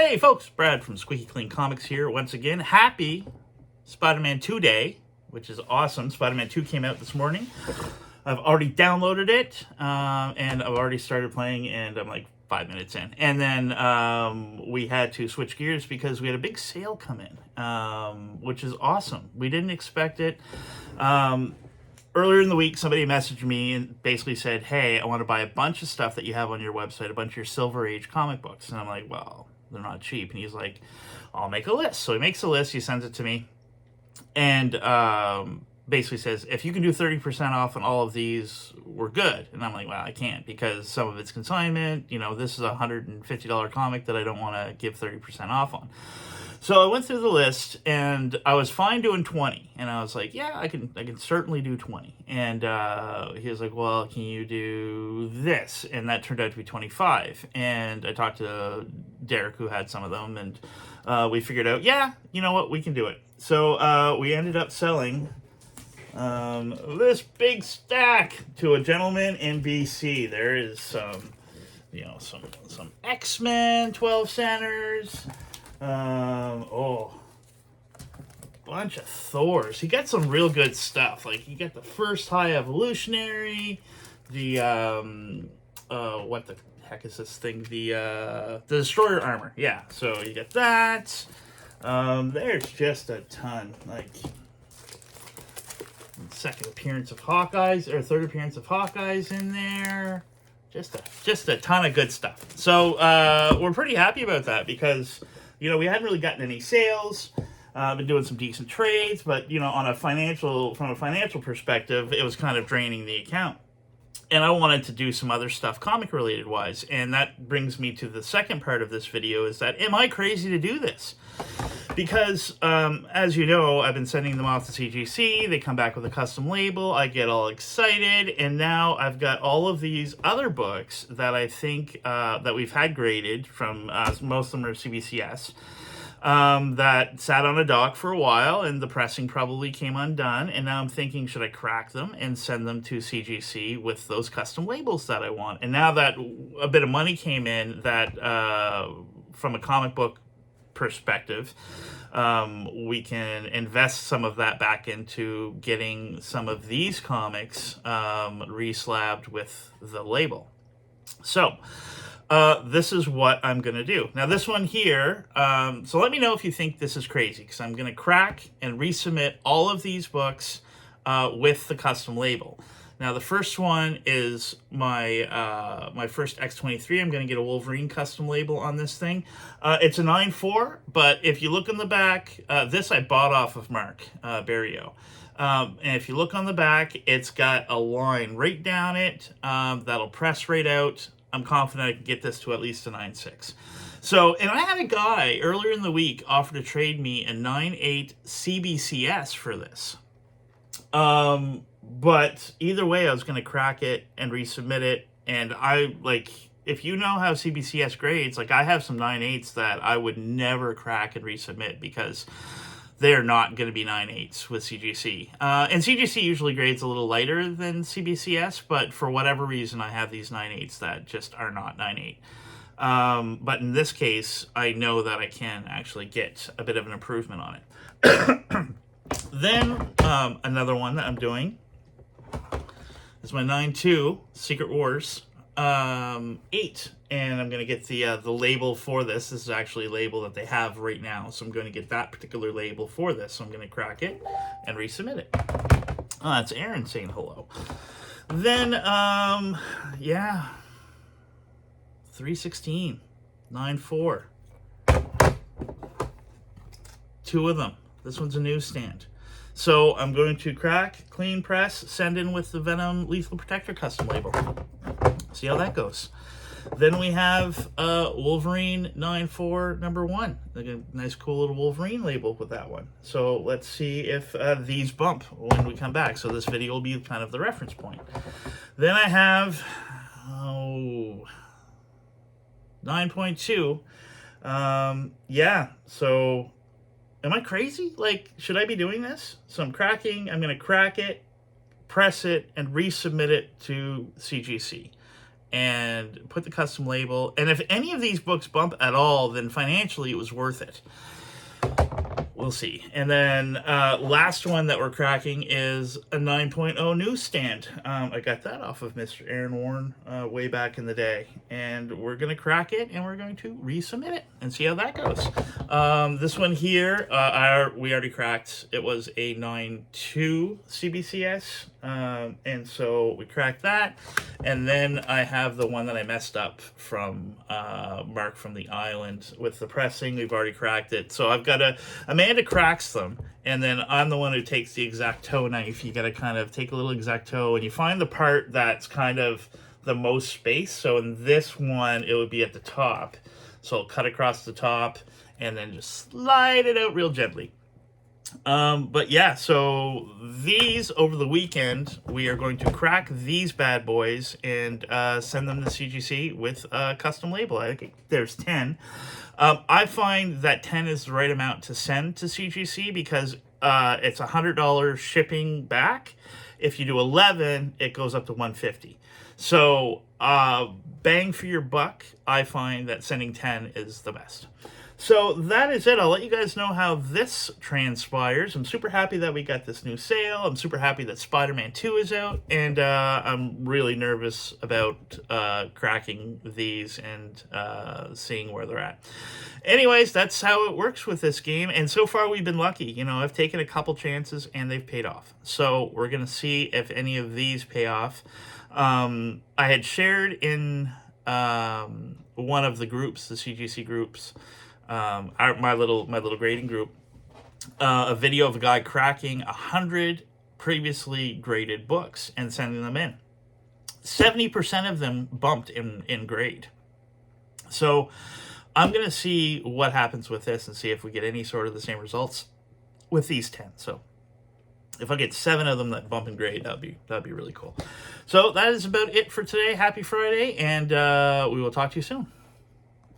Hey folks, Brad from Squeaky Clean Comics here once again. Happy Spider-Man 2 Day, which is awesome. Spider-Man 2 came out this morning. I've already downloaded it, and I've already started playing, and I'm like 5 minutes in. And then we had to switch gears because we had a big sale come in, which is awesome. We didn't expect it. Earlier in the week, somebody messaged me and basically said, hey, I want to buy a bunch of stuff that you have on your website, a bunch of your Silver Age comic books. And I'm like, well, they're not cheap. And he's like, I'll make a list. So he makes a list, he sends it to me, and basically says, if you can do 30% off on all of these, we're good. And I'm like, well, I can't because some of it's consignment. You know, this is a $150 comic that I don't want to give 30% off on. So I went through the list, and I was fine doing 20. And I was like, yeah, I can certainly do 20. And he was like, well, can you do this? And that turned out to be 25. And I talked to Derek, who had some of them, and we figured out, yeah, you know what, we can do it. So we ended up selling this big stack to a gentleman in BC. There is some X-Men 12 centers. Bunch of Thors. He got some real good stuff. Like, you got the first High Evolutionary, the what the heck is this thing? The Destroyer armor. Yeah, so you get that. There's just a ton. Like, second appearance of Hawkeyes, or third appearance of Hawkeyes in there. Just a ton of good stuff. So we're pretty happy about that because, you know, we hadn't really gotten any sales. Been doing some decent trades, but, you know, from a financial perspective, it was kind of draining the account. And I wanted to do some other stuff comic related wise. And that brings me to the second part of this video, is that, am I crazy to do this? Because, as you know, I've been sending them off to CGC. They come back with a custom label. I get all excited. And now I've got all of these other books that I think that we've had graded from, most of them are CBCS, that sat on a dock for a while, and the pressing probably came undone. And now I'm thinking, should I crack them and send them to CGC with those custom labels that I want? And now that a bit of money came in, that from a comic book perspective, we can invest some of that back into getting some of these comics reslabbed with the label. So this is what I'm going to do. Now, this one here, so let me know if you think this is crazy, because I'm going to crack and resubmit all of these books with the custom label. Now, the first one is my first X-23. I'm going to get a Wolverine custom label on this thing. It's a 9.4, but if you look in the back, this I bought off of Mark Barrio. And if you look on the back, it's got a line right down it that'll press right out. I'm confident I can get this to at least a 9.6. So, and I had a guy earlier in the week offer to trade me a 9.8 CBCS for this. But either way, I was going to crack it and resubmit it. And I, like, if you know how CBCS grades, like, I have some 9.8s that I would never crack and resubmit because they're not going to be 9.8s with CGC. And CGC usually grades a little lighter than CBCS, but for whatever reason, I have these 9.8s that just are not 9.8. But in this case, I know that I can actually get a bit of an improvement on it. Then, another one that I'm doing is my 9.2 Secret Wars 8, and I'm going to get the label for this. This is actually a label that they have right now, so I'm going to get that particular label for this. So I'm going to crack it and resubmit it. Oh, that's Aaron saying hello. Then, yeah, 316, 9.4. Two of them. This one's a newsstand. So I'm going to crack, clean press, send in with the Venom Lethal Protector custom label. See how that goes. Then we have Wolverine 9.4 number 1. Like a nice cool little Wolverine label with that one. So let's see if these bump when we come back. So this video will be kind of the reference point. Then I have 9.2. Yeah, so am I crazy? Like, should I be doing this? So I'm going to crack it, press it, and resubmit it to CGC. and put the custom label. And if any of these books bump at all, then financially it was worth it. We'll see. And then last one that we're cracking is a 9.0 newsstand. I got that off of Mr. Aaron Warren way back in the day. And we're going to crack it, and we're going to resubmit it and see how that goes. This one here, we already cracked. It was a 9.2 CBCS. And so we cracked that. And then I have the one that I messed up from Mark from the Island with the pressing. We've already cracked it. So I've got Amanda cracks them, and then I'm the one who takes the X-Acto knife. You got to kind of take a little X-Acto, and you find the part that's kind of the most space. So in this one, it would be at the top. So I'll cut across the top, and then just slide it out real gently. But yeah, so these over the weekend, we are going to crack these bad boys and send them to CGC with a custom label. I think there's 10. I find that 10 is the right amount to send to CGC because it's $100 shipping back. If you do 11, it goes up to $150. So bang for your buck, I find that sending 10 is the best. So that is it. I'll let you guys know how this transpires. I'm super happy that we got this new sale. I'm super happy that Spider-Man 2 is out. And I'm really nervous about cracking these and seeing where they're at. Anyways, that's how it works with this game. And so far, we've been lucky. You know, I've taken a couple chances, and they've paid off. So we're going to see if any of these pay off. I had shared in one of the groups, the CGC groups, my little grading group, a video of a guy cracking 100 previously graded books and sending them in. 70% of them bumped in grade. So I'm going to see what happens with this and see if we get any sort of the same results with these 10. So if I get 7 of them that bump in grade, that'd be really cool. So that is about it for today. Happy Friday, and we will talk to you soon.